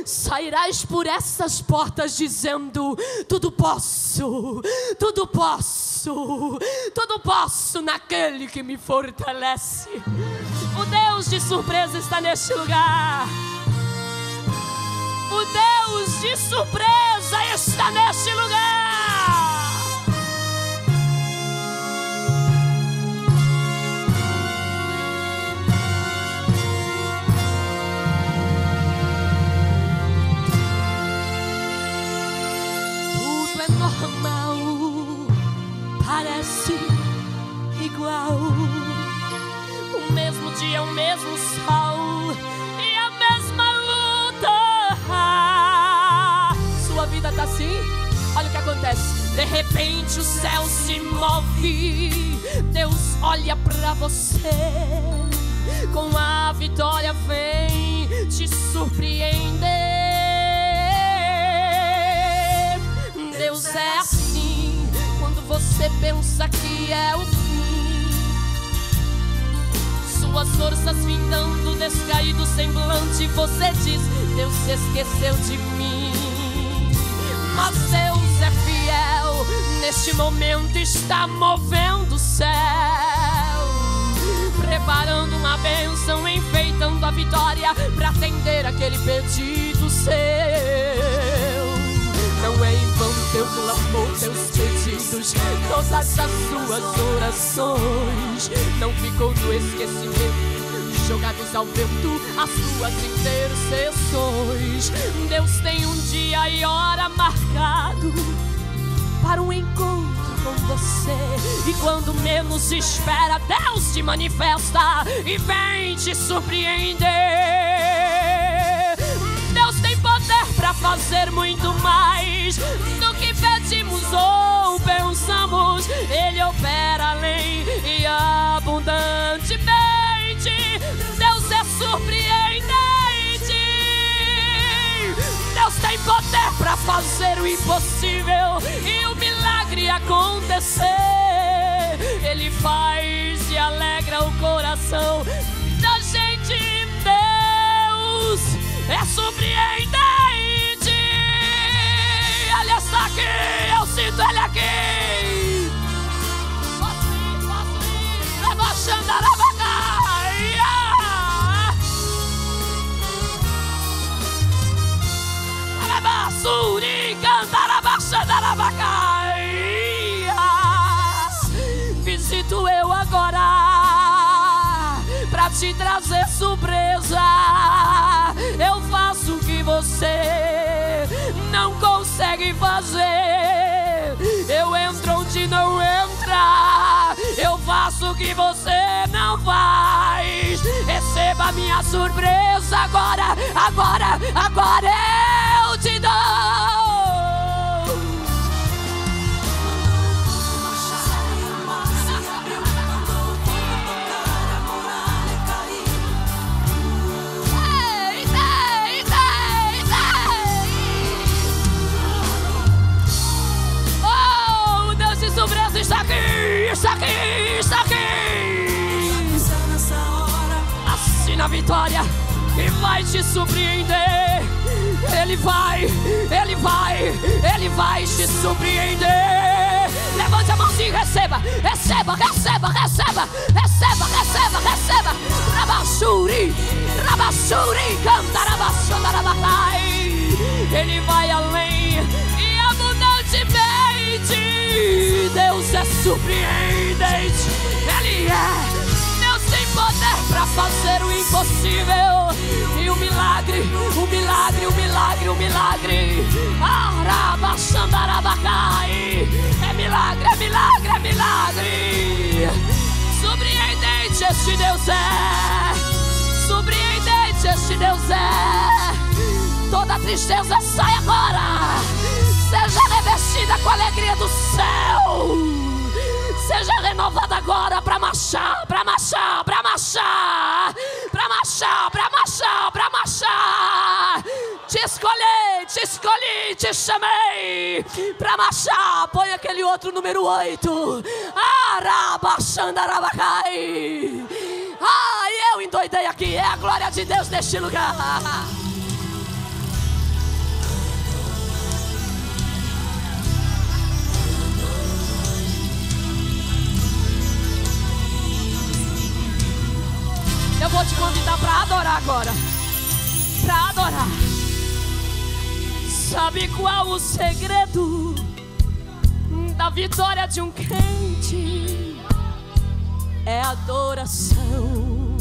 Sairás por essas portas dizendo: tudo posso, tudo posso, tudo posso naquele que me fortalece. O Deus de surpresa está neste lugar. O Deus de surpresa está neste lugar. Tudo é normal, parece igual. O mesmo dia, o mesmo sol e a mesma luta. Sua vida tá assim? Olha o que acontece. De repente o céu se move. Deus olha pra você. Com a vitória vem te surpreender. Deus é assim. Quando você pensa que é o fim, suas forças findando, descaído semblante, você diz: Deus se esqueceu de mim. Mas Deus é fiel, neste momento está movendo o céu, preparando uma bênção, enfeitando a vitória para atender aquele pedido seu. Não é em vão teu clamor, teus pedidos, todas as suas orações não ficou no esquecimento, jogados ao vento as suas intercessões. Deus tem um dia e hora marcado para um encontro com você, e quando menos espera, Deus te manifesta e vem te surpreender. Deus tem poder para fazer muito mais do que pedimos ou pensamos. Ele opera além e abundantemente. Deus é surpreendente. Deus tem poder para fazer o impossível e o milagre acontecer. Ele faz e alegra o coração da gente. Deus é surpreendente. Ele está aqui, eu sinto ele aqui. Posso ir, rebaixando a lavacaia. Rebaixuri, cantar a baixando a lavacaia. Visito eu agora pra te trazer surpresa. Eu faço o que você não consegue fazer. Eu entro onde não entra. Eu faço o que você não faz. Receba a minha surpresa agora, agora, agora eu te dou. Está aqui, está aqui, está aqui. Assina a vitória e vai te surpreender. Ele vai, ele vai, ele vai te surpreender. Levante a mãozinha e receba, receba, receba, receba, receba, receba, receba. Rabassuri, rabassuri, cantarabassandarabacai. Ele vai além e abundantemente. Deus é surpreendente. Ele é. Deus tem poder para fazer o impossível e o milagre, o milagre, o milagre, o milagre. Arabaxandarabacai. É milagre, é milagre, é milagre. Surpreendente este Deus é. Surpreendente este Deus é. Toda tristeza sai agora. Seja revestida com a alegria do céu. Seja renovada agora para marchar, para marchar, para marchar, para marchar, para marchar, para marchar. Te escolhi, te escolhi, te chamei para marchar. Põe aquele outro número 8. Arabaxandarabacai. Eu endoidei aqui. É a glória de Deus neste lugar. adorar agora. Pra adorar. Sabe qual o segredo da vitória de um crente? É adoração.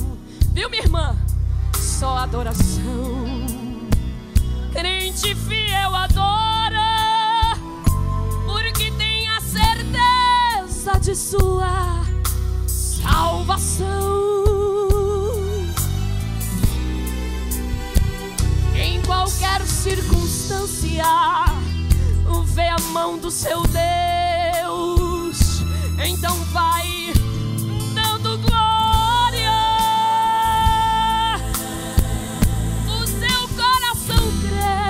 Viu, minha irmã? Só adoração. Crente fiel adora, porque tem a certeza de sua salvação. Em qualquer circunstância, vê a mão do seu Deus, então vai dando glória. O seu coração crê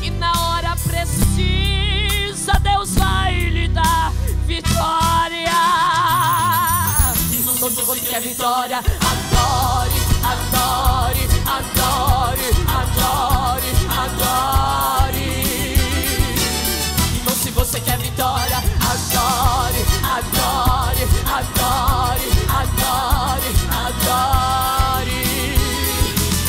que na hora precisa Deus vai lhe dar vitória. Então se você quer vitória, adore, adore, adore, adore, adore. Então se você quer vitória, adore, adore, adore, adore, adore.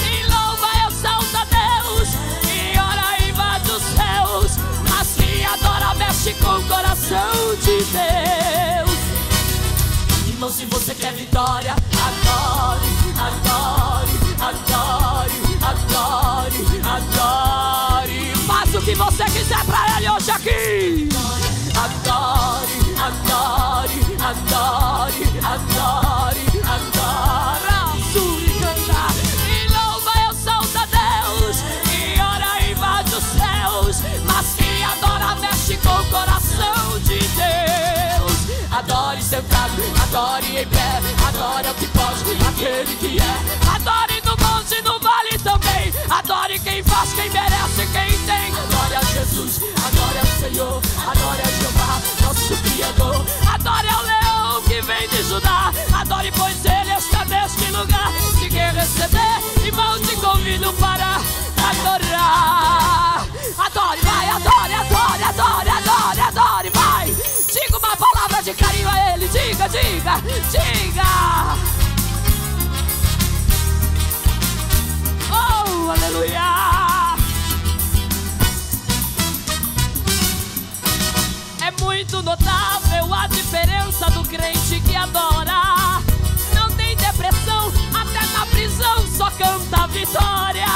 E louva e exalta Deus, e ora e invade os céus, mas quem adora mexe com o coração de Deus. Então se você quer vitória, adore, adore, adore, adore, adore. Faça o que você quiser pra Ele hoje aqui. Adore, adore, adore, adore, adore. Suricanda. E louva e exalta Deus, e ora e invade os céus, mas quem adora mexe com o coração de Deus. Adore sentado, adore em pé, adore ao que pode, aquele que é. Adore no monte e no vale também. Adore quem faz, quem merece, quem tem. Adore a Jesus, adore ao Senhor, adore a Jeová, nosso Criador. Adore ao leão que vem de Judá. Adore, pois Ele está neste lugar. Se quer receber, irmão, te convido para adorar. Adore, vai, adore, adore, adore, adore, adore, vai. Diga uma palavra de carinho a Ele. Diga, diga, diga. Oh, aleluia. É muito notável a diferença do crente que adora. Não tem depressão, até na prisão só canta vitória.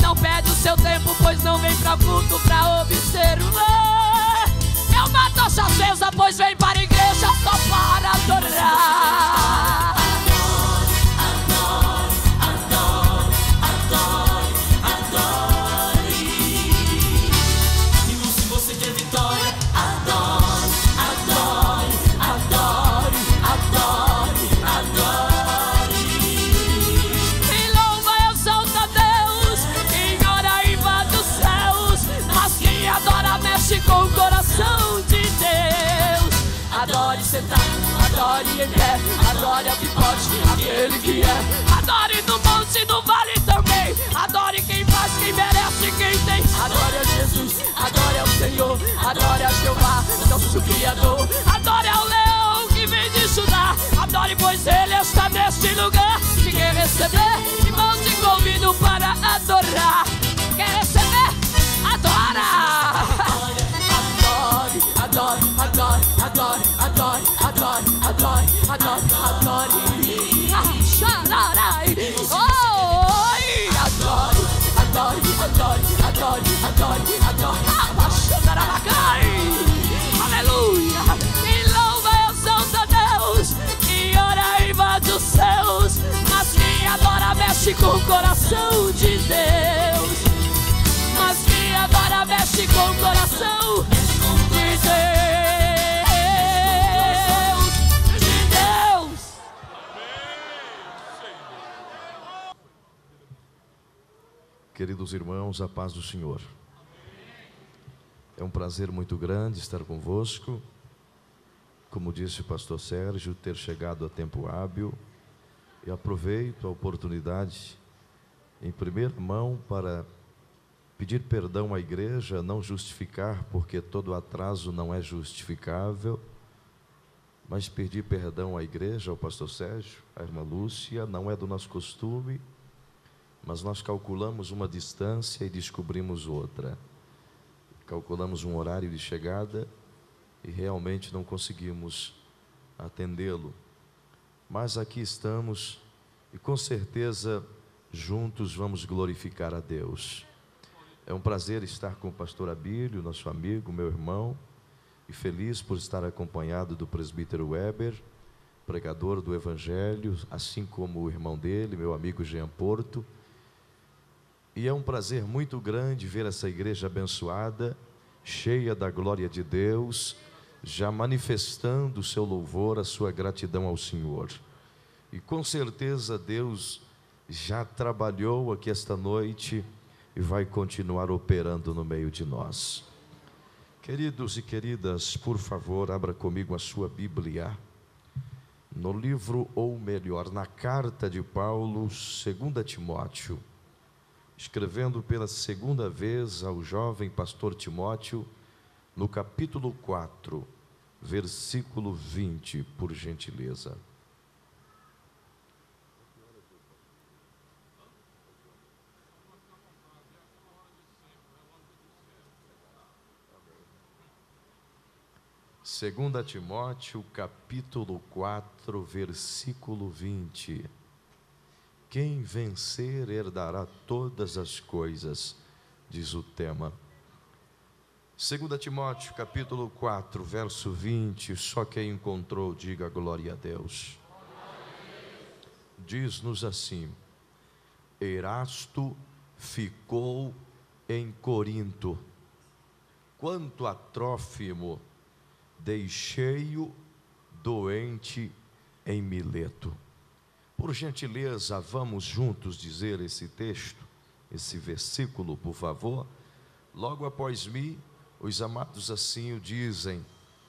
Não perde o seu tempo, pois não vem pra culto pra obter o lar. É uma tocha acesa, pois vem para a igreja só para adorar. Adore, adore, adore, adore, adore. E se você quer vitória, adore, adore, adore, adore, adore. E louva e exalta Deus, quem ora invade os céus, mas quem adora mexe com o coração de Deus. Adore sentado, adore em pé, adore ao que pode, aquele que é. Adore no monte e no vale também. Adore quem faz, quem merece, quem tem. Adore a Jesus, adore ao Senhor, adore a Jeová, nosso Criador. Adore ao leão que vem de Judá. Adore, pois Ele está neste lugar. Se quer receber, irmão, te convido para adorar. Quer receber? Adora! Adore, adore, adore, adore, adore, adore, adore, adore, adore. Oi! Adore, adore, adore, adore, adore, adore. Aleluia! E louva e exalta Deus, e ora e invade os céus, mas quem adora mexe com o coração de Deus. Mas quem adora mexe com o coração de Deus, de Deus. Queridos irmãos, a paz do Senhor. É um prazer muito grande estar convosco. Como disse o pastor Sérgio, ter chegado a tempo hábil. E aproveito a oportunidade, em primeira mão, para pedir perdão à igreja, não justificar, porque todo atraso não é justificável, mas pedi perdão à igreja, ao pastor Sérgio, à irmã Lúcia. Não é do nosso costume, mas nós calculamos uma distância e descobrimos outra. Calculamos um horário de chegada e realmente não conseguimos atendê-lo. Mas aqui estamos e com certeza juntos vamos glorificar a Deus. É um prazer estar com o pastor Abílio, nosso amigo, meu irmão, e feliz por estar acompanhado do presbítero Weber, pregador do Evangelho, assim como o irmão dele, meu amigo Jean Porto. E é um prazer muito grande ver essa igreja abençoada, cheia da glória de Deus, já manifestando o seu louvor, a sua gratidão ao Senhor. E com certeza Deus já trabalhou aqui esta noite e vai continuar operando no meio de nós. Queridos e queridas, por favor, abra comigo a sua Bíblia, no livro, ou melhor, na carta de Paulo, 2 Timóteo, escrevendo pela segunda vez ao jovem pastor Timóteo, no capítulo 4, versículo 20, por gentileza. Segunda Timóteo, capítulo 4, versículo 20. Quem vencer herdará todas as coisas, diz o tema. 2 Timóteo, capítulo 4, verso 20. Só quem encontrou, diga glória a Deus. Diz-nos assim: Erasto ficou em Corinto, quanto a Trófimo deixei-o doente em Mileto. Por gentileza, vamos juntos dizer esse texto, esse versículo, por favor. Logo após mim, os amados assim o dizem.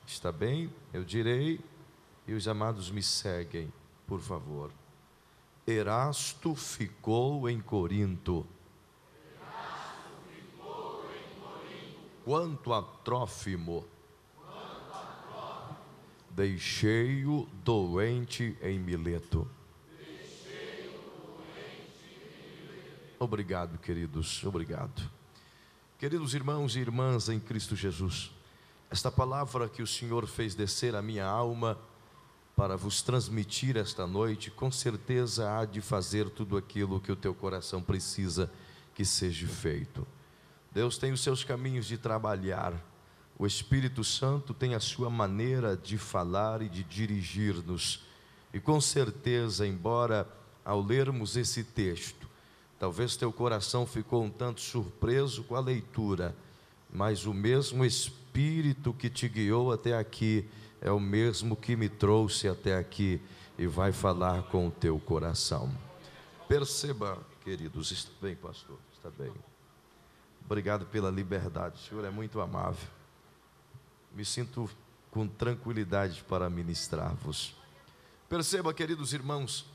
Está bem? Eu direi e os amados me seguem, por favor. Erasto ficou em Corinto. Quanto a Trófimo, deixei-o doente em Mileto. Obrigado, queridos, obrigado. Queridos irmãos e irmãs em Cristo Jesus, esta palavra que o Senhor fez descer à minha alma para vos transmitir esta noite, com certeza há de fazer tudo aquilo que o teu coração precisa que seja feito. Deus tem os seus caminhos de trabalhar. O Espírito Santo tem a sua maneira de falar e de dirigir-nos. E com certeza, embora ao lermos esse texto, talvez teu coração ficou um tanto surpreso com a leitura, mas o mesmo Espírito que te guiou até aqui é o mesmo que me trouxe até aqui e vai falar com o teu coração. Perceba, queridos, está bem, pastor? Está bem. Obrigado pela liberdade, o Senhor é muito amável. Me sinto com tranquilidade para ministrar-vos. Perceba, queridos irmãos,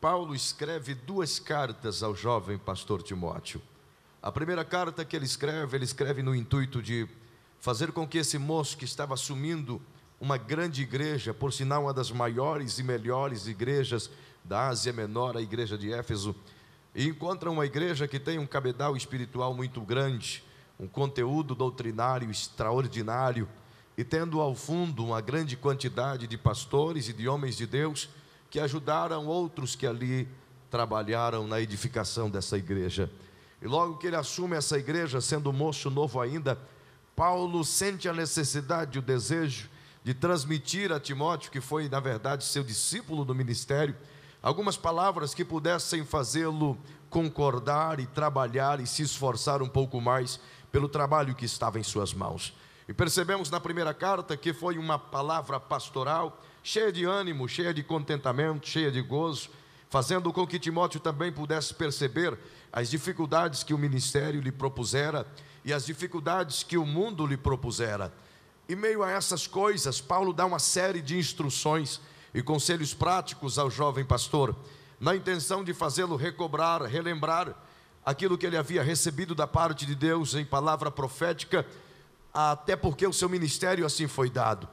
Paulo escreve 2 cartas ao jovem pastor Timóteo. A primeira carta que ele escreve no intuito de fazer com que esse moço que estava assumindo uma grande igreja, por sinal uma das maiores e melhores igrejas da Ásia Menor, a igreja de Éfeso, e encontra uma igreja que tem um cabedal espiritual muito grande, um conteúdo doutrinário extraordinário, e tendo ao fundo uma grande quantidade de pastores e de homens de Deus que ajudaram outros que ali trabalharam na edificação dessa igreja. E logo que ele assume essa igreja, sendo moço novo ainda, Paulo sente a necessidade, o desejo de transmitir a Timóteo, que foi na verdade seu discípulo no ministério, algumas palavras que pudessem fazê-lo concordar e trabalhar e se esforçar um pouco mais pelo trabalho que estava em suas mãos. E percebemos na primeira carta que foi uma palavra pastoral, cheia de ânimo, cheia de contentamento, cheia de gozo, fazendo com que Timóteo também pudesse perceber as dificuldades que o ministério lhe propusera e as dificuldades que o mundo lhe propusera. Em meio a essas coisas, Paulo dá uma série de instruções e conselhos práticos ao jovem pastor, na intenção de fazê-lo recobrar, relembrar aquilo que ele havia recebido da parte de Deus em palavra profética, até porque o seu ministério assim foi dado.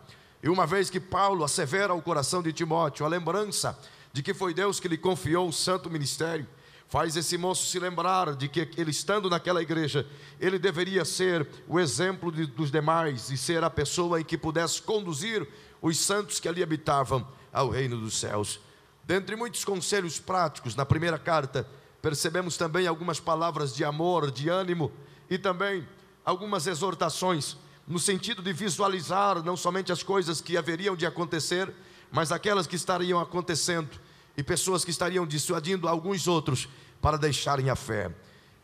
E uma vez que Paulo assevera ao coração de Timóteo a lembrança de que foi Deus que lhe confiou o santo ministério, faz esse moço se lembrar de que ele, estando naquela igreja, ele deveria ser o exemplo dos demais e ser a pessoa em que pudesse conduzir os santos que ali habitavam ao reino dos céus. Dentre muitos conselhos práticos, na primeira carta, percebemos também algumas palavras de amor, de ânimo e também algumas exortações, no sentido de visualizar não somente as coisas que haveriam de acontecer, mas aquelas que estariam acontecendo, e pessoas que estariam dissuadindo alguns outros para deixarem a fé.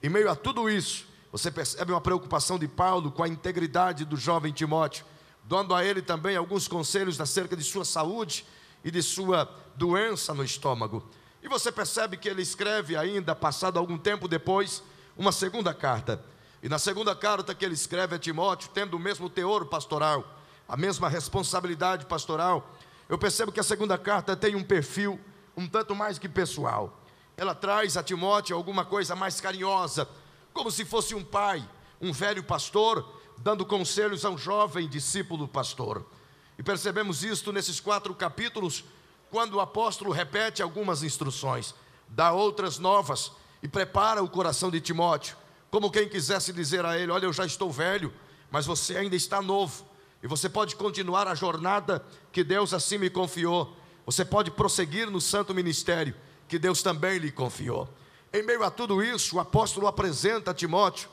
Em meio a tudo isso, você percebe uma preocupação de Paulo com a integridade do jovem Timóteo, dando a ele também alguns conselhos acerca de sua saúde e de sua doença no estômago. E você percebe que ele escreve ainda, passado algum tempo depois, uma segunda carta. E na segunda carta que ele escreve a Timóteo, tendo o mesmo teor pastoral, a mesma responsabilidade pastoral, eu percebo que a segunda carta tem um perfil um tanto mais que pessoal. Ela traz a Timóteo alguma coisa mais carinhosa, como se fosse um pai, um velho pastor, dando conselhos a um jovem discípulo pastor. E percebemos isto nesses 4 capítulos, quando o apóstolo repete algumas instruções, dá outras novas e prepara o coração de Timóteo, como quem quisesse dizer a ele: olha, eu já estou velho, mas você ainda está novo, e você pode continuar a jornada que Deus assim me confiou. Você pode prosseguir no santo ministério que Deus também lhe confiou. Em meio a tudo isso, o apóstolo apresenta a Timóteo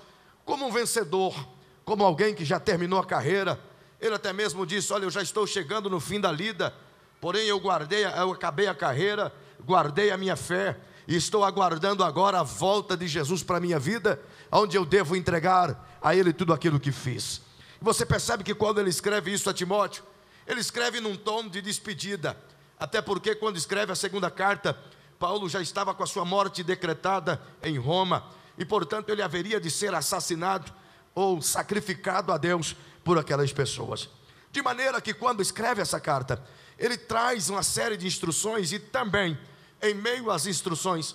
como um vencedor, como alguém que já terminou a carreira. Ele até mesmo disse: olha, eu já estou chegando no fim da lida, porém eu acabei a carreira, guardei a minha fé, e estou aguardando agora a volta de Jesus para a minha vida, onde eu devo entregar a Ele tudo aquilo que fiz. Você percebe que quando ele escreve isso a Timóteo, ele escreve num tom de despedida, até porque quando escreve a segunda carta, Paulo já estava com a sua morte decretada em Roma, e portanto ele haveria de ser assassinado ou sacrificado a Deus por aquelas pessoas. De maneira que quando escreve essa carta, ele traz uma série de instruções, e também, em meio às instruções,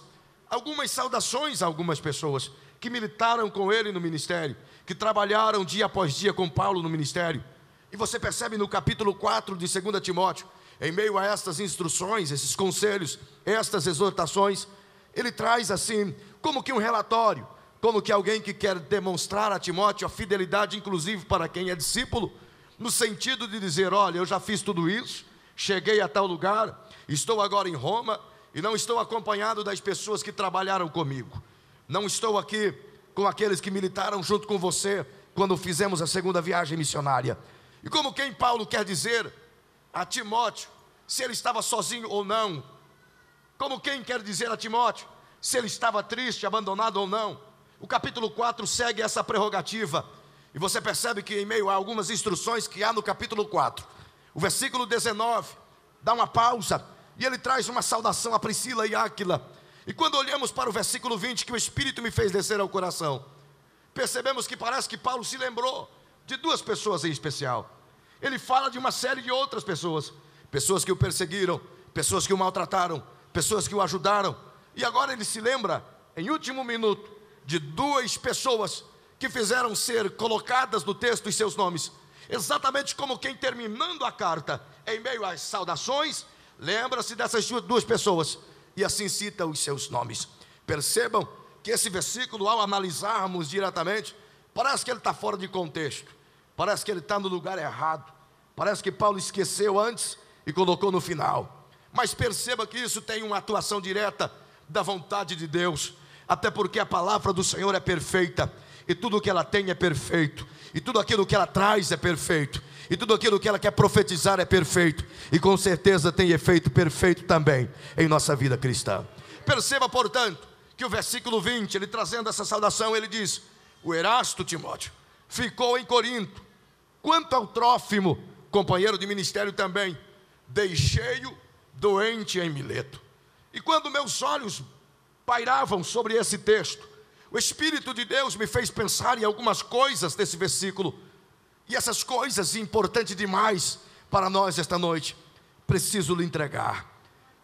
algumas saudações a algumas pessoas que militaram com ele no ministério, que trabalharam dia após dia com Paulo no ministério. E você percebe no capítulo 4 de 2 Timóteo, em meio a estas instruções, esses conselhos, estas exortações, ele traz assim, como que um relatório, como que alguém que quer demonstrar a Timóteo a fidelidade, inclusive para quem é discípulo, no sentido de dizer: olha, eu já fiz tudo isso, cheguei a tal lugar, estou agora em Roma, e não estou acompanhado das pessoas que trabalharam comigo, não estou aqui com aqueles que militaram junto com você, quando fizemos a segunda viagem missionária. E como quem Paulo quer dizer a Timóteo se ele estava sozinho ou não, como quem quer dizer a Timóteo se ele estava triste, abandonado ou não. O capítulo 4 segue essa prerrogativa, e você percebe que em meio a algumas instruções que há no capítulo 4, o versículo 19 dá uma pausa, e ele traz uma saudação a Priscila e Áquila. E quando olhamos para o versículo 20, que o Espírito me fez descer ao coração, percebemos que parece que Paulo se lembrou de 2 pessoas em especial. Ele fala de uma série de outras pessoas, pessoas que o perseguiram, pessoas que o maltrataram, pessoas que o ajudaram, e agora ele se lembra, em último minuto, de 2 pessoas que fizeram ser colocadas no texto os seus nomes, exatamente como quem, terminando a carta, em meio às saudações, lembra-se dessas 2 pessoas, e assim cita os seus nomes. Percebam que esse versículo, ao analisarmos diretamente, parece que ele está fora de contexto, parece que ele está no lugar errado, parece que Paulo esqueceu antes e colocou no final. Mas perceba que isso tem uma atuação direta da vontade de Deus, até porque a palavra do Senhor é perfeita, e tudo o que ela tem é perfeito, e tudo aquilo que ela traz é perfeito, e tudo aquilo que ela quer profetizar é perfeito, e com certeza tem efeito perfeito também em nossa vida cristã. Perceba, portanto, que o versículo 20, ele trazendo essa saudação, ele diz: o Erasto, Timóteo, ficou em Corinto. Quanto ao Trófimo, companheiro de ministério também, deixei-o doente em Mileto. E quando meus olhos pairavam sobre esse texto, o Espírito de Deus me fez pensar em algumas coisas desse versículo, e essas coisas importantes demais para nós esta noite, preciso lhe entregar.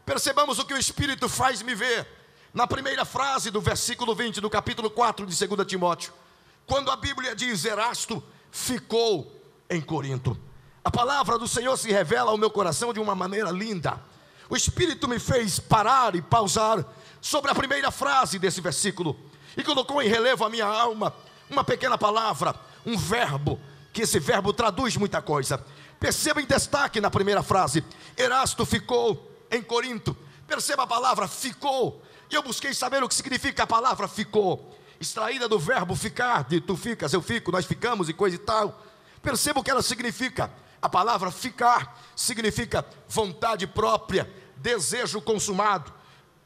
Percebamos o que o Espírito faz me ver na primeira frase do versículo 20 do capítulo 4 de 2 Timóteo, quando a Bíblia diz: Erasto ficou em Corinto. A palavra do Senhor se revela ao meu coração de uma maneira linda. O Espírito me fez parar e pausar sobre a primeira frase desse versículo e colocou em relevo a minha alma uma pequena palavra, um verbo, que esse verbo traduz muita coisa. Perceba em destaque na primeira frase: Erasto ficou em Corinto. Perceba a palavra ficou. E eu busquei saber o que significa a palavra ficou, extraída do verbo ficar, de tu ficas, eu fico, nós ficamos e coisa e tal. Perceba o que ela significa. A palavra ficar significa vontade própria, desejo consumado,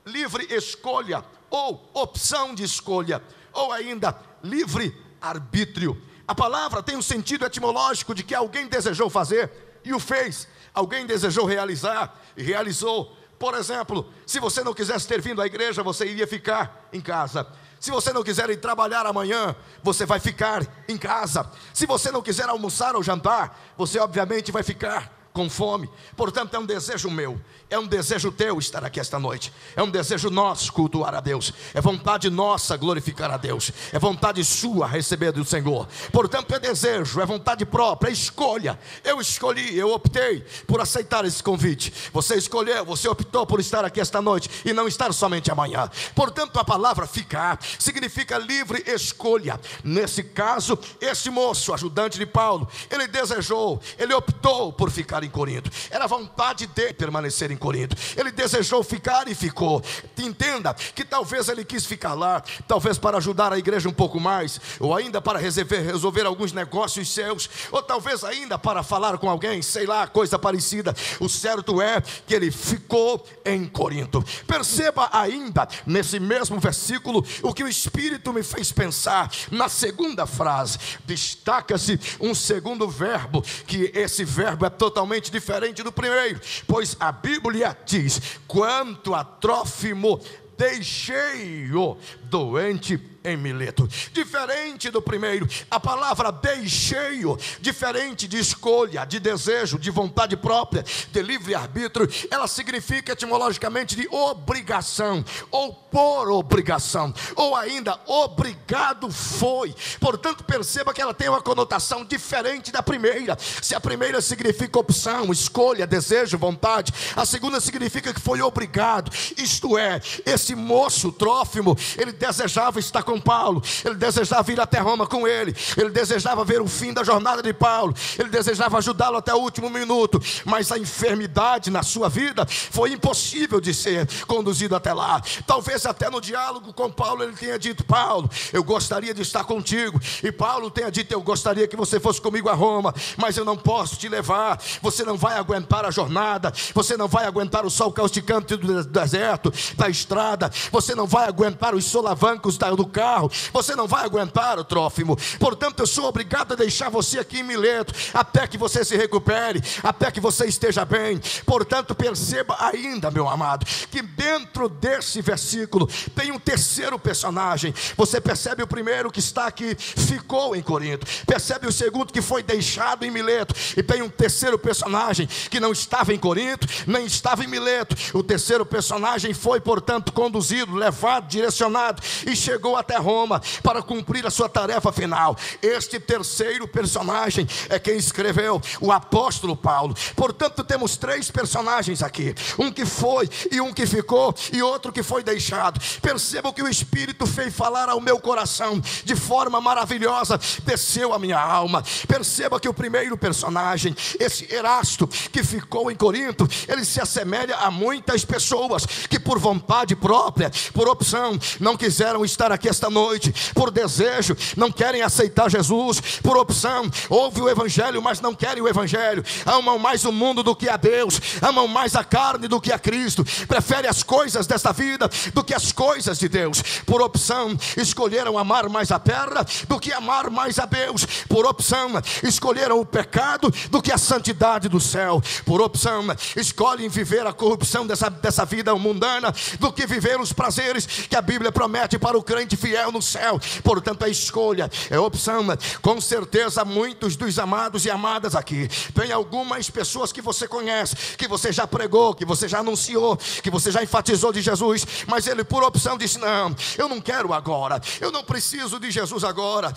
livre escolha ou opção de escolha, ou ainda livre arbítrio. A palavra tem um sentido etimológico de que alguém desejou fazer e o fez, alguém desejou realizar e realizou. Por exemplo, se você não quisesse ter vindo à igreja, você iria ficar em casa. Se você não quiser ir trabalhar amanhã, você vai ficar em casa. Se você não quiser almoçar ou jantar, você obviamente vai ficar com fome. Portanto, é um desejo meu, é um desejo teu estar aqui esta noite. É um desejo nosso cultuar a Deus. É vontade nossa glorificar a Deus. É vontade sua receber do Senhor. Portanto, é desejo, é vontade própria, é escolha. Eu escolhi, eu optei por aceitar esse convite. Você escolheu, você optou por estar aqui esta noite e não estar somente amanhã. Portanto, a palavra ficar significa livre escolha. Nesse caso, esse moço, ajudante de Paulo, ele desejou, ele optou por ficar em Corinto. Era vontade de permanecer em Corinto. Ele desejou ficar e ficou. Entenda que talvez ele quis ficar lá, talvez para ajudar a igreja um pouco mais, ou ainda para resolver alguns negócios seus, ou talvez ainda para falar com alguém, sei lá, coisa parecida. O certo é que ele ficou em Corinto. Perceba ainda nesse mesmo versículo o que o Espírito me fez pensar. Na segunda frase, destaca-se um segundo verbo, que esse verbo é totalmente diferente do primeiro, pois a Bíblia diz: quanto a Trófimo, deixei-o doente em Mileto. Diferente do primeiro, a palavra deixei-o, diferente de escolha, de desejo, de vontade própria, de livre-arbítrio, ela significa etimologicamente de obrigação, ou por obrigação, ou ainda obrigado foi. Portanto, perceba que ela tem uma conotação diferente da primeira. Se a primeira significa opção, escolha, desejo, vontade, a segunda significa que foi obrigado. Isto é, esse moço Trófimo, ele desejava estar com Paulo, ele desejava ir até Roma com ele, ele desejava ver o fim da jornada de Paulo, ele desejava ajudá-lo até o último minuto, mas a enfermidade na sua vida foi impossível de ser conduzido até lá. Talvez até no diálogo com Paulo ele tenha dito: Paulo, eu gostaria de estar contigo, e Paulo tenha dito: eu gostaria que você fosse comigo a Roma, mas eu não posso te levar, você não vai aguentar a jornada, você não vai aguentar o sol causticante do deserto, da estrada, você não vai aguentar os solavancos do carro, você não vai aguentar o Trófimo. Portanto, eu sou obrigado a deixar você aqui em Mileto, até que você se recupere, até que você esteja bem. Portanto, perceba ainda, meu amado, que dentro desse versículo tem um terceiro personagem. Você percebe o primeiro que está aqui, ficou em Corinto, percebe o segundo que foi deixado em Mileto, e tem um terceiro personagem que não estava em Corinto, nem estava em Mileto. O terceiro personagem foi, portanto, conduzido, levado, direcionado e chegou até Roma para cumprir a sua tarefa final. Este terceiro personagem é quem escreveu, o apóstolo Paulo. Portanto, temos três personagens aqui: um que foi, e um que ficou, e outro que foi deixado. Perceba o que o Espírito fez falar ao meu coração de forma maravilhosa, desceu a minha alma. Perceba que o primeiro personagem, esse Erasto que ficou em Corinto, ele se assemelha a muitas pessoas que por vontade própria, por opção, não quiseram estar aqui esta noite, por desejo, não querem aceitar Jesus, por opção, ouvem o Evangelho, mas não querem o Evangelho, amam mais o mundo do que a Deus, amam mais a carne do que a Cristo, preferem as coisas desta vida do que as coisas de Deus. Por opção, escolheram amar mais a terra do que amar mais a Deus. Por opção, escolheram o pecado do que a santidade do céu. Por opção, escolhem viver a corrupção dessa vida mundana do que viver os prazeres que a Bíblia promete para o crente fiel no céu. Portanto, a escolha é opção. Com certeza muitos dos amados e amadas aqui, tem algumas pessoas que você conhece, que você já pregou, que você já anunciou, que você já enfatizou de Jesus, mas ele por opção disse: não, eu não quero agora, eu não preciso de Jesus agora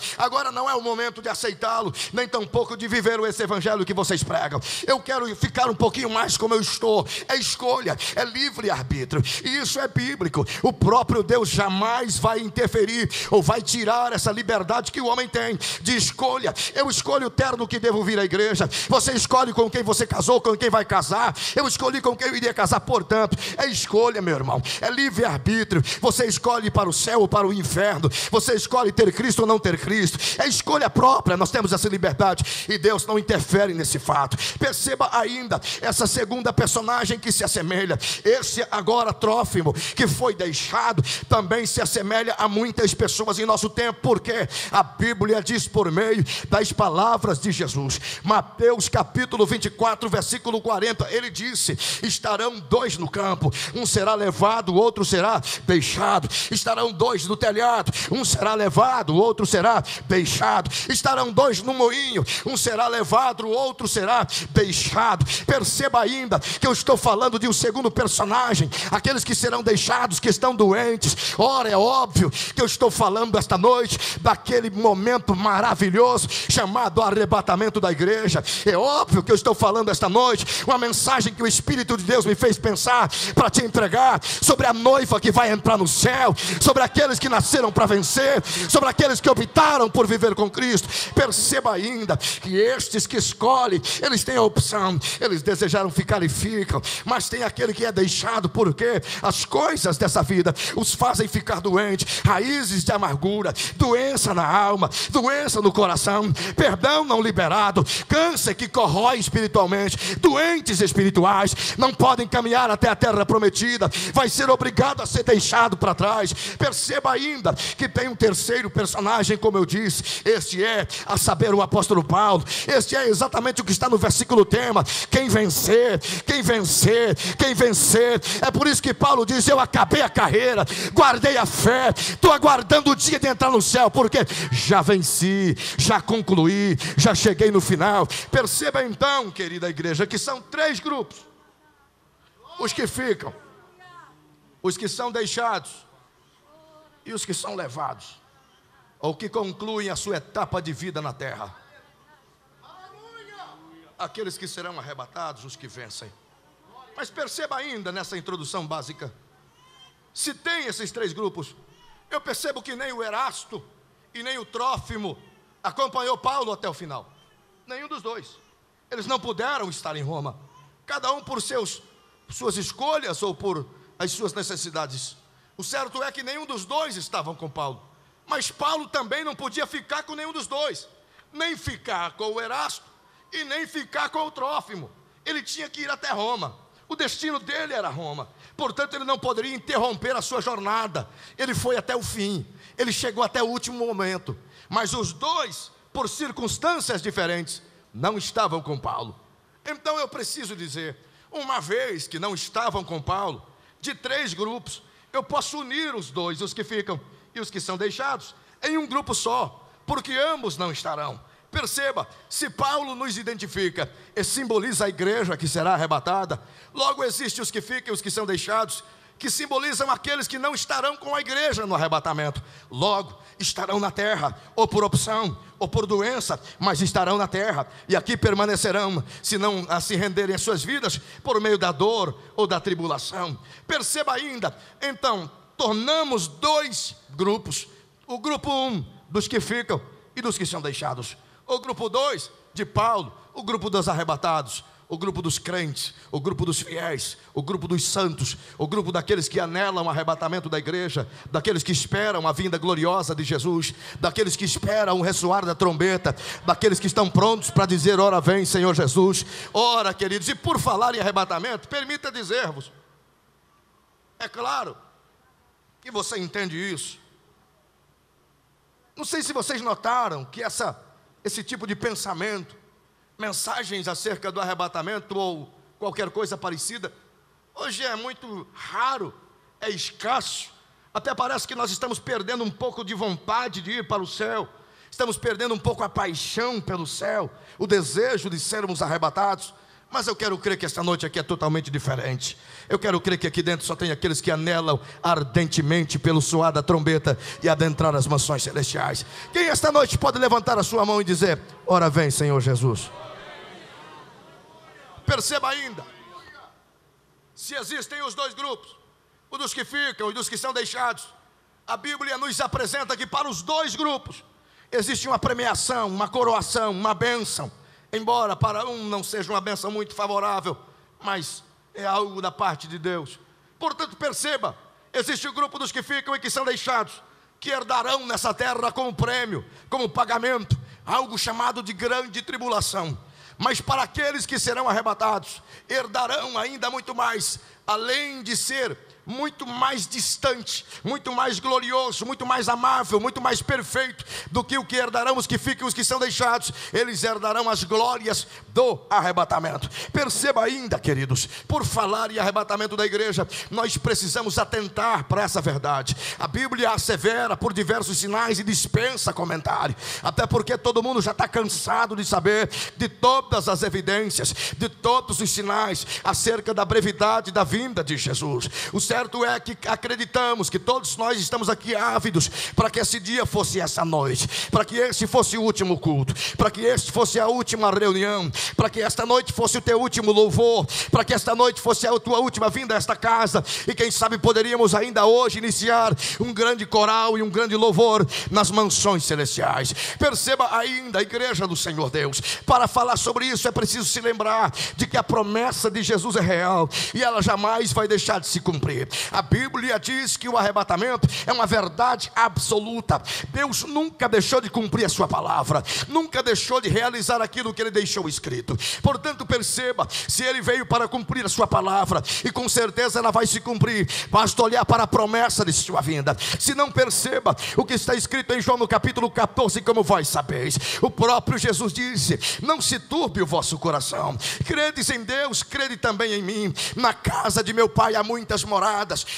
não é o momento de aceitá-lo, nem tampouco de viver esse evangelho que vocês pregam. Eu quero ficar um pouquinho mais como eu estou. É escolha, é livre-arbítrio, e isso é bíblico. O próprio Deus jamais vai interferir ou vai tirar essa liberdade que o homem tem de escolha. Eu escolho o terno que devo vir à igreja, você escolhe com quem você casou, com quem vai casar, eu escolhi com quem eu iria casar. Portanto, é escolha, meu irmão, é livre-arbítrio. Você escolhe para o céu ou para o inferno, você escolhe ter Cristo ou não ter Cristo, é escolha própria. Nós temos essa liberdade e Deus não interfere nesse fato. Perceba ainda essa segunda personagem que se assemelha. Esse agora Trófimo, que foi deixado, também se assemelha a muitas pessoas em nosso tempo, porque a Bíblia diz por meio das palavras de Jesus. Mateus capítulo 24, versículo 40, ele disse: estarão dois no campo, um será levado, o outro será deixado. Estarão dois no telhado, um será levado, o outro será deixado. Estarão dois no moinho, um será levado, o outro será deixado. Perceba ainda que eu estou falando de um segundo personagem, aqueles que serão deixados, que estão doentes. Ora, é óbvio que eu estou falando esta noite daquele momento maravilhoso chamado arrebatamento da igreja. É óbvio que eu estou falando esta noite uma mensagem que o Espírito de Deus me fez pensar para te entregar, sobre a noiva que vai entrar no céu, sobre aqueles que nasceram para vencer, sobre aqueles que optaram por viver com Cristo. Perceba ainda que estes que escolhem, eles têm a opção, eles desejaram ficar e ficam, mas tem aquele que é deixado, porque as coisas dessa vida os fazem ficar doentes, raízes de amargura, doença na alma, doença no coração, perdão não liberado, câncer que corrói espiritualmente, doentes espirituais, não podem caminhar até a terra prometida, vai ser obrigado a ser deixado para trás. Perceba ainda que tem um terceiro personagem, como eu disse, este é, a saber, o apóstolo Paulo. Este é exatamente o que está no versículo tema: quem vencer, quem vencer, quem vencer. É por isso que Paulo diz: eu acabei a carreira, guardei a fé, estou aguardando o dia de entrar no céu, porque já venci, já concluí, já cheguei no final. Perceba então, querida igreja, que são três grupos: os que ficam, os que são deixados e os que são levados, ou que concluem a sua etapa de vida na terra. Aqueles que serão arrebatados, os que vencem. Mas perceba ainda nessa introdução básica, se tem esses três grupos, eu percebo que nem o Erasto e nem o Trófimo acompanhou Paulo até o final. Nenhum dos dois. Eles não puderam estar em Roma, cada um por suas escolhas ou por as suas necessidades. O certo é que nenhum dos dois estavam com Paulo, mas Paulo também não podia ficar com nenhum dos dois, nem ficar com o Erasto e nem ficar com o Trófimo. Ele tinha que ir até Roma, o destino dele era Roma, portanto ele não poderia interromper a sua jornada. Ele foi até o fim, ele chegou até o último momento, mas os dois, por circunstâncias diferentes, não estavam com Paulo. Então eu preciso dizer, uma vez que não estavam com Paulo, de três grupos, eu posso unir os dois, os que ficam e os que são deixados, em um grupo só, porque ambos não estarão. Perceba, se Paulo nos identifica e simboliza a igreja que será arrebatada, logo existem os que ficam e os que são deixados, que simbolizam aqueles que não estarão com a igreja no arrebatamento. Logo, estarão na terra, ou por opção, ou por doença, mas estarão na terra, e aqui permanecerão, se não a se renderem às suas vidas, por meio da dor ou da tribulação. Perceba ainda, então, tornamos dois grupos: o grupo 1, dos que ficam e dos que são deixados; o grupo 2, de Paulo, o grupo dos arrebatados, o grupo dos crentes, o grupo dos fiéis, o grupo dos santos, o grupo daqueles que anelam o arrebatamento da igreja, daqueles que esperam a vinda gloriosa de Jesus, daqueles que esperam o ressoar da trombeta, daqueles que estão prontos para dizer: ora vem, Senhor Jesus. Ora, queridos, e por falar em arrebatamento, permita dizer-vos, é claro que você entende isso. Não sei se vocês notaram que esse tipo de pensamento, mensagens acerca do arrebatamento ou qualquer coisa parecida, hoje é muito raro, é escasso. Até parece que nós estamos perdendo um pouco de vontade de ir para o céu. Estamos perdendo um pouco a paixão pelo céu, o desejo de sermos arrebatados. Mas eu quero crer que esta noite aqui é totalmente diferente. Eu quero crer que aqui dentro só tem aqueles que anelam ardentemente pelo soar da trombeta e adentrar as mansões celestiais. Quem esta noite pode levantar a sua mão e dizer: ora vem, Senhor Jesus? Perceba ainda, se existem os dois grupos, o dos que ficam e dos que são deixados, a Bíblia nos apresenta que para os dois grupos existe uma premiação, uma coroação, uma bênção. Embora para um não seja uma bênção muito favorável, mas é algo da parte de Deus. Portanto, perceba, existe o grupo dos que ficam e que são deixados, que herdarão nessa terra como prêmio, como pagamento, algo chamado de grande tribulação. Mas para aqueles que serão arrebatados, herdarão ainda muito mais, além de ser muito mais distante, muito mais glorioso, muito mais amável, muito mais perfeito do que o que herdarão os que ficam e os que são deixados. Eles herdarão as glórias do arrebatamento. Perceba ainda, queridos, por falar em arrebatamento da igreja, nós precisamos atentar para essa verdade. A Bíblia assevera por diversos sinais e dispensa comentário, até porque todo mundo já está cansado de saber de todas as evidências, de todos os sinais acerca da brevidade da vinda de Jesus. O certo é que acreditamos que todos nós estamos aqui ávidos para que esse dia fosse essa noite, para que esse fosse o último culto, para que esse fosse a última reunião, para que esta noite fosse o teu último louvor, para que esta noite fosse a tua última vinda a esta casa, e quem sabe poderíamos ainda hoje iniciar um grande coral e um grande louvor nas mansões celestiais. Perceba ainda, a igreja do Senhor Deus, para falar sobre isso é preciso se lembrar de que a promessa de Jesus é real e ela jamais vai deixar de se cumprir. A Bíblia diz que o arrebatamento é uma verdade absoluta. Deus nunca deixou de cumprir a sua palavra, nunca deixou de realizar aquilo que Ele deixou escrito. Portanto, perceba, se Ele veio para cumprir a sua palavra, e com certeza ela vai se cumprir, basta olhar para a promessa de sua vinda. Se não, perceba o que está escrito em João no capítulo 14, como vós sabeis. O próprio Jesus disse: não se turbe o vosso coração, credes em Deus, crede também em mim. Na casa de meu pai há muitas moradas.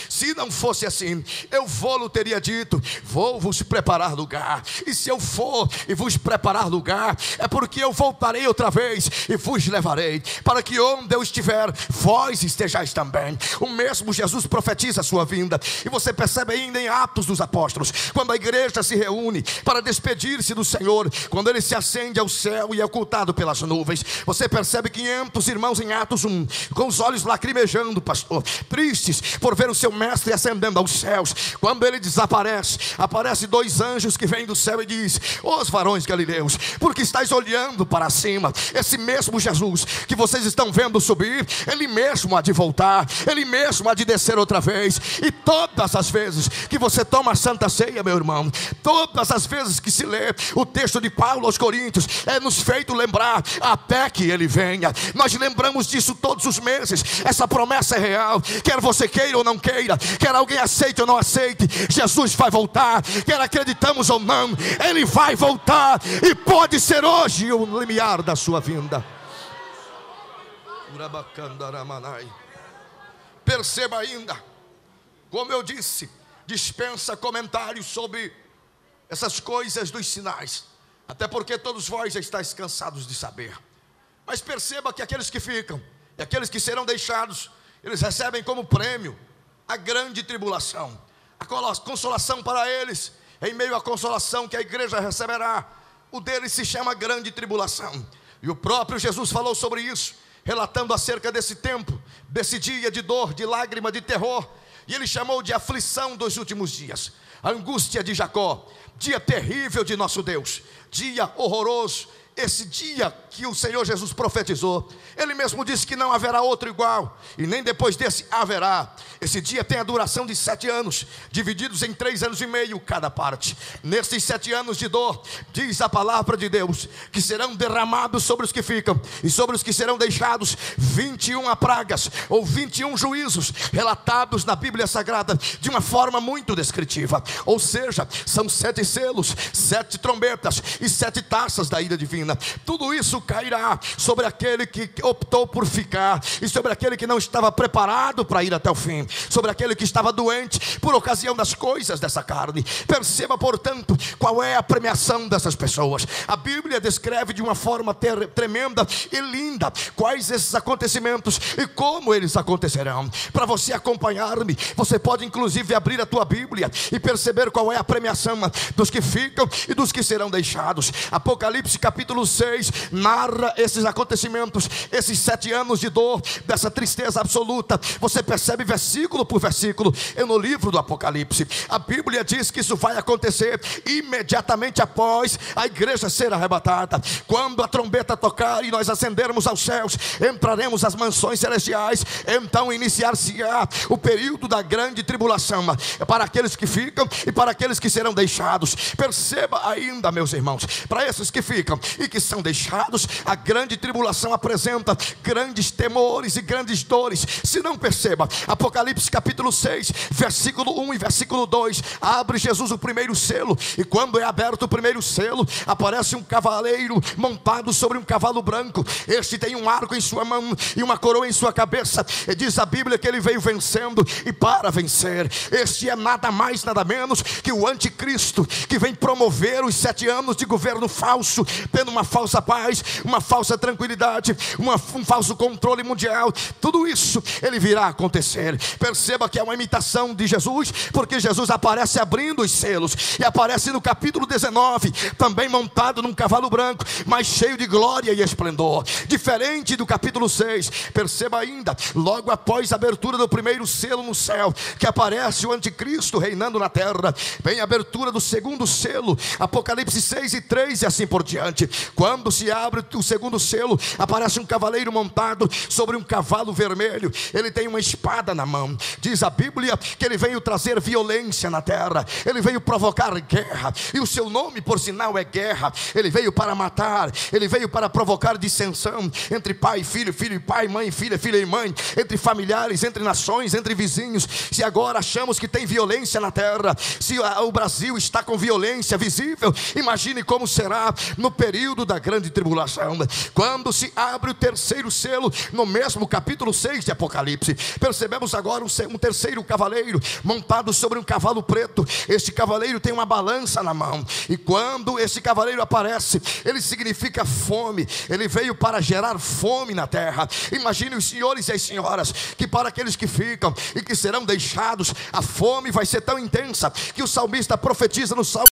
Se não fosse assim, eu vou-lo teria dito: vou vos preparar lugar. E se eu for e vos preparar lugar, é porque eu voltarei outra vez e vos levarei, para que onde eu estiver, vós estejais também. O mesmo Jesus profetiza a sua vinda. E você percebe ainda em Atos dos Apóstolos, quando a igreja se reúne para despedir-se do Senhor, quando Ele se ascende ao céu e é ocultado pelas nuvens. Você percebe 500 irmãos em Atos 1, com os olhos lacrimejando, pastor, tristes por ver o seu mestre ascendendo aos céus. Quando ele desaparece, aparece dois anjos que vêm do céu e diz: os varões galileus, porque estáis olhando para cima? Esse mesmo Jesus que vocês estão vendo subir, Ele mesmo há de voltar, Ele mesmo há de descer outra vez. E todas as vezes que você toma a Santa Ceia, meu irmão, todas as vezes que se lê o texto de Paulo aos Coríntios, é nos feito lembrar até que Ele venha. Nós lembramos disso todos os meses. Essa promessa é real, quer você queira ou não queira, quer alguém aceite ou não aceite, Jesus vai voltar. Quer acreditamos ou não, Ele vai voltar, e pode ser hoje o limiar da sua vinda. Perceba ainda, como eu disse, dispensa comentários sobre essas coisas dos sinais, até porque todos vós já estáis cansados de saber. Mas perceba que aqueles que ficam e aqueles que serão deixados, eles recebem como prêmio a grande tribulação, a consolação para eles. Em meio à consolação que a igreja receberá, o deles se chama grande tribulação. E o próprio Jesus falou sobre isso, relatando acerca desse tempo, desse dia de dor, de lágrima, de terror. E Ele chamou de aflição dos últimos dias, a angústia de Jacó, dia terrível de nosso Deus, dia horroroso. Esse dia que o Senhor Jesus profetizou, Ele mesmo disse que não haverá outro igual, e nem depois desse haverá. Esse dia tem a duração de 7 anos, divididos em 3 anos e meio cada parte. Nesses 7 anos de dor, diz a palavra de Deus, que serão derramados sobre os que ficam, e sobre os que serão deixados 21 pragas, ou 21 juízos, relatados na Bíblia Sagrada de uma forma muito descritiva. Ou seja, são 7 selos, 7 trombetas e 7 taças da ira divina. disciplina. Tudo isso cairá sobre aquele que optou por ficar, e sobre aquele que não estava preparado para ir até o fim, sobre aquele que estava doente por ocasião das coisas dessa carne. Perceba, portanto, qual é a premiação dessas pessoas. A Bíblia descreve de uma forma tremenda e linda quais esses acontecimentos e como eles acontecerão. Para você acompanhar-me, você pode inclusive abrir a tua Bíblia e perceber qual é a premiação dos que ficam e dos que serão deixados. Apocalipse capítulo 6 narra esses acontecimentos, esses 7 anos de dor, dessa tristeza absoluta. Você percebe versículo por versículo no livro do Apocalipse. A Bíblia diz que isso vai acontecer imediatamente após a igreja ser arrebatada. Quando a trombeta tocar e nós ascendermos aos céus, entraremos às mansões celestiais. Então iniciar-se-á o período da grande tribulação, para aqueles que ficam e para aqueles que serão deixados. Perceba ainda, meus irmãos, para esses que ficam e que são deixados, a grande tribulação apresenta grandes temores e grandes dores. Se não perceba, Apocalipse capítulo 6, versículo 1 e versículo 2, abre Jesus o primeiro selo, e quando é aberto o primeiro selo, aparece um cavaleiro montado sobre um cavalo branco. Este tem um arco em sua mão e uma coroa em sua cabeça, e diz a Bíblia que ele veio vencendo e para vencer. Este é nada mais, nada menos que o anticristo, que vem promover os 7 anos de governo falso, tendo uma falsa paz, uma falsa tranquilidade, um falso controle mundial. Tudo isso ele virá acontecer. Perceba que é uma imitação de Jesus, porque Jesus aparece abrindo os selos, e aparece no capítulo 19, também montado num cavalo branco, mas cheio de glória e esplendor, diferente do capítulo 6. Perceba ainda, logo após a abertura do primeiro selo no céu, que aparece o anticristo reinando na terra, vem a abertura do segundo selo, Apocalipse 6 e 3 e assim por diante. Quando se abre o segundo selo, aparece um cavaleiro montado sobre um cavalo vermelho. Ele tem uma espada na mão. Diz a Bíblia que ele veio trazer violência na terra, ele veio provocar guerra, e o seu nome por sinal é guerra. Ele veio para matar, ele veio para provocar dissensão entre pai e filho, filho e pai, mãe e filha, filha e mãe, entre familiares, entre nações, entre vizinhos. Se agora achamos que tem violência na terra, se o Brasil está com violência visível, imagine como será no período da grande tribulação, quando se abre o terceiro selo, no mesmo capítulo 6 de Apocalipse. Percebemos agora um terceiro cavaleiro montado sobre um cavalo preto. Este cavaleiro tem uma balança na mão, e quando esse cavaleiro aparece, ele significa fome. Ele veio para gerar fome na terra. Imagine os senhores e as senhoras, que para aqueles que ficam e que serão deixados, a fome vai ser tão intensa que o salmista profetiza no Salmo